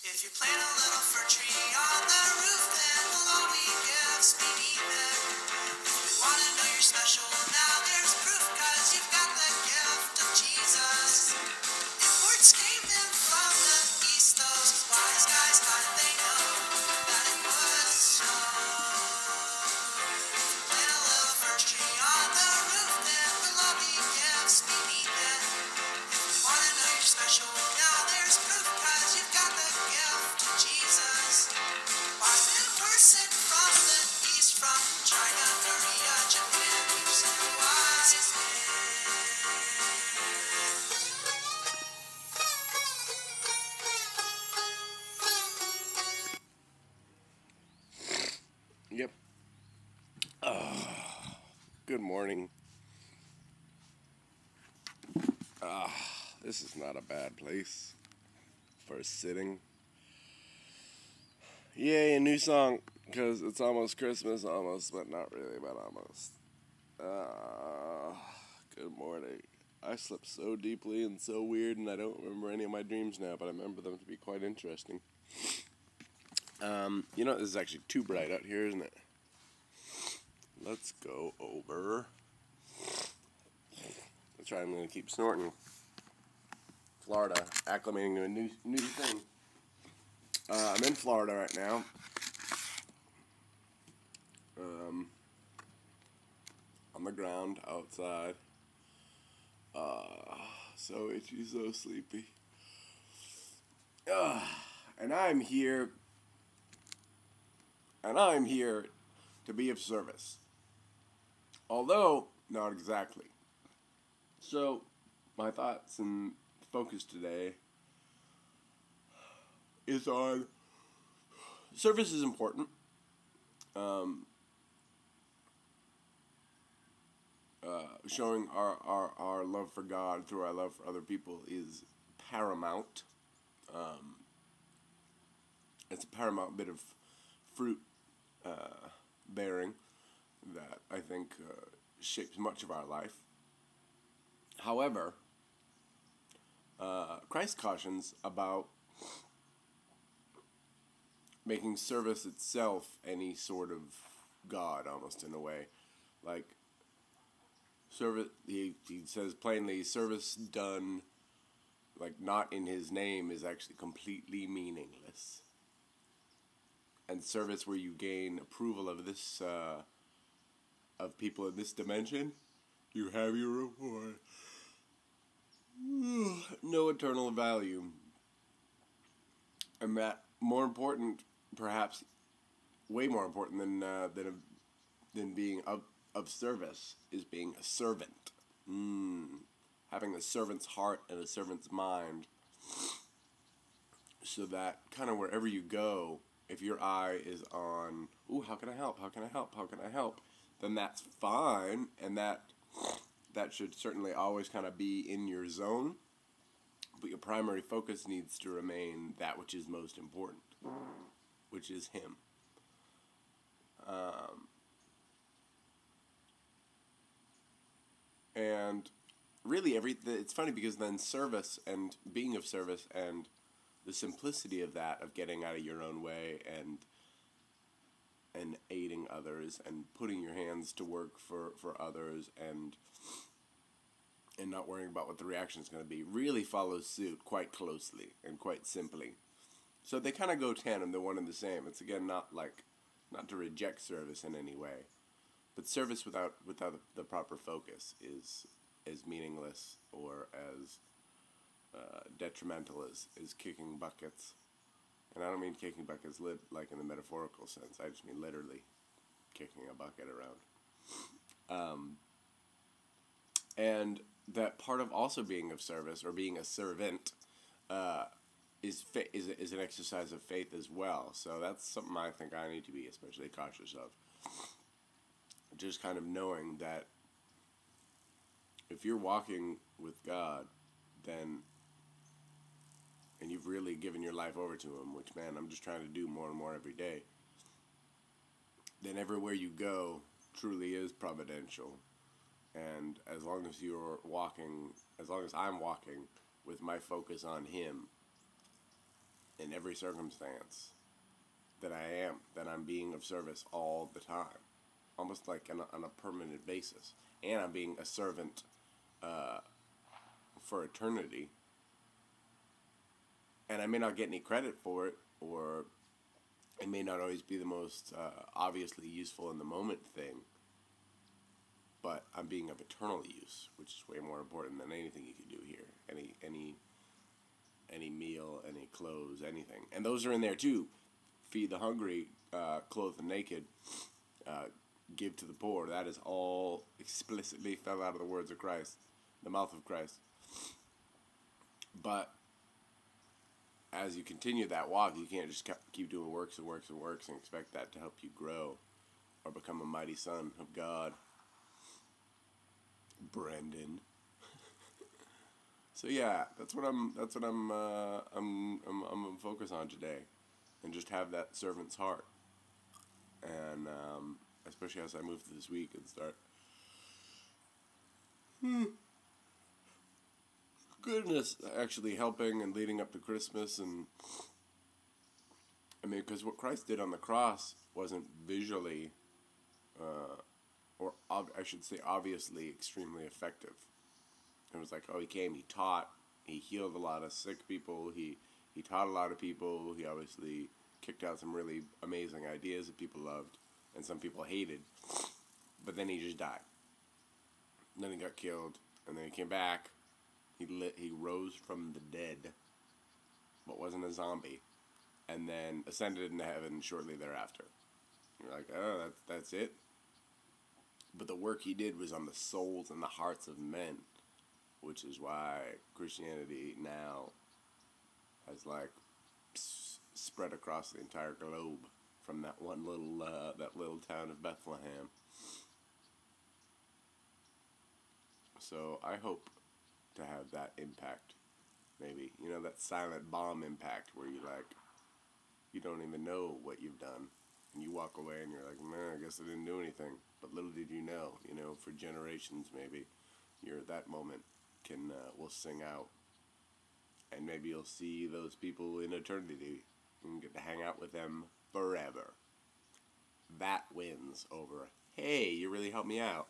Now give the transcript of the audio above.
If you plant a little fir tree on the roof, then we'll all be gifts beneath it. If you want to know you're special, now there's proof, 'cause you've got the gift of Jesus. If words came in from the east, those wise guys, how did they know that it would snow? If you plant a little fir tree on the roof, then we'll all be gifts beneath it. If you want to know you're special, now there's proof, 'cause you've got the gift of Jesus. Wise in person from the east, from China, Korea, Japan, you said wise man. Yep. Good morning. This is not a bad place for sitting. Yay, a new song, because it's almost Christmas, almost, but not really, but almost. Good morning. I slept so deeply and so weird, and I don't remember any of my dreams now, but I remember them to be quite interesting. You know, this is actually too bright out here, isn't it? Let's go over. That's right, I'm going to keep snorting. Florida, acclimating to a new thing. I'm in Florida right now. On the ground, outside. So itchy, so sleepy. And I'm here to be of service. Although, not exactly. So, my thoughts and focus today is on service is important. Showing our love for God through our love for other people is paramount. It's a paramount bit of fruit bearing that I think shapes much of our life. However, Christ cautions about making service itself any sort of God, almost in a way. Like, service, he says plainly, service done, like, not in his name is actually completely meaningless. And service where you gain approval of this, of people in this dimension, you have your reward. No eternal value. And that, more important, perhaps, way more important than being of service, is being a servant. Having a servant's heart and a servant's mind. So that, kind of wherever you go, if your eye is on, how can I help, how can I help, how can I help, then that's fine, and that should certainly always kind of be in your zone, but your primary focus needs to remain that which is most important, which is Him. And really, it's funny because then service and being of service and the simplicity of that, of getting out of your own way and aiding others and putting your hands to work for others and not worrying about what the reaction is going to be, really follows suit quite closely and quite simply. So they kind of go tandem, they're one and the same. It's again not to reject service in any way, but service without the proper focus is as meaningless or as detrimental as kicking buckets. And I don't mean kicking buckets like in the metaphorical sense. I just mean literally kicking a bucket around. And that part of also being of service or being a servant is an exercise of faith as well. So that's something I think I need to be especially cautious of. Just kind of knowing that if you're walking with God, then, and you've really given your life over to Him, which, man, I'm just trying to do more and more every day, then everywhere you go truly is providential. And as long as you're walking, as long as I'm walking with my focus on Him, in every circumstance that I'm being of service all the time, almost like on a permanent basis. And I'm being a servant for eternity. And I may not get any credit for it, or it may not always be the most obviously useful in the moment thing, but I'm being of eternal use, which is way more important than anything you can do here. Any meal, any clothes, anything. And those are in there too. Feed the hungry, clothe the naked, give to the poor. That is all explicitly fell out of the words of Christ, the mouth of Christ. But as you continue that walk, you can't just keep doing works and works and works and expect that to help you grow or become a mighty son of God. Brendan. So yeah, that's what I'm focused on today, and just have that servant's heart, and especially as I move through this week and start. Goodness, actually helping and leading up to Christmas, and I mean, because what Christ did on the cross wasn't visually, I should say obviously, extremely effective. It was like, oh, he came, he taught, he healed a lot of sick people, he taught a lot of people, he obviously kicked out some really amazing ideas that people loved, and some people hated, but then he just died. And then he got killed, and then he came back, he rose from the dead, but wasn't a zombie, and then ascended into heaven shortly thereafter. You're like, oh, that's it? But the work he did was on the souls and the hearts of men, which is why Christianity now has spread across the entire globe from that one little town of Bethlehem. So I hope to have that impact, maybe, that silent bomb impact where you don't even know what you've done, and you walk away and you're like, man, I guess I didn't do anything. But little did you know, for generations maybe, that moment will sing out, and maybe you'll see those people in eternity and get to hang out with them forever. That wins over, hey, you really helped me out.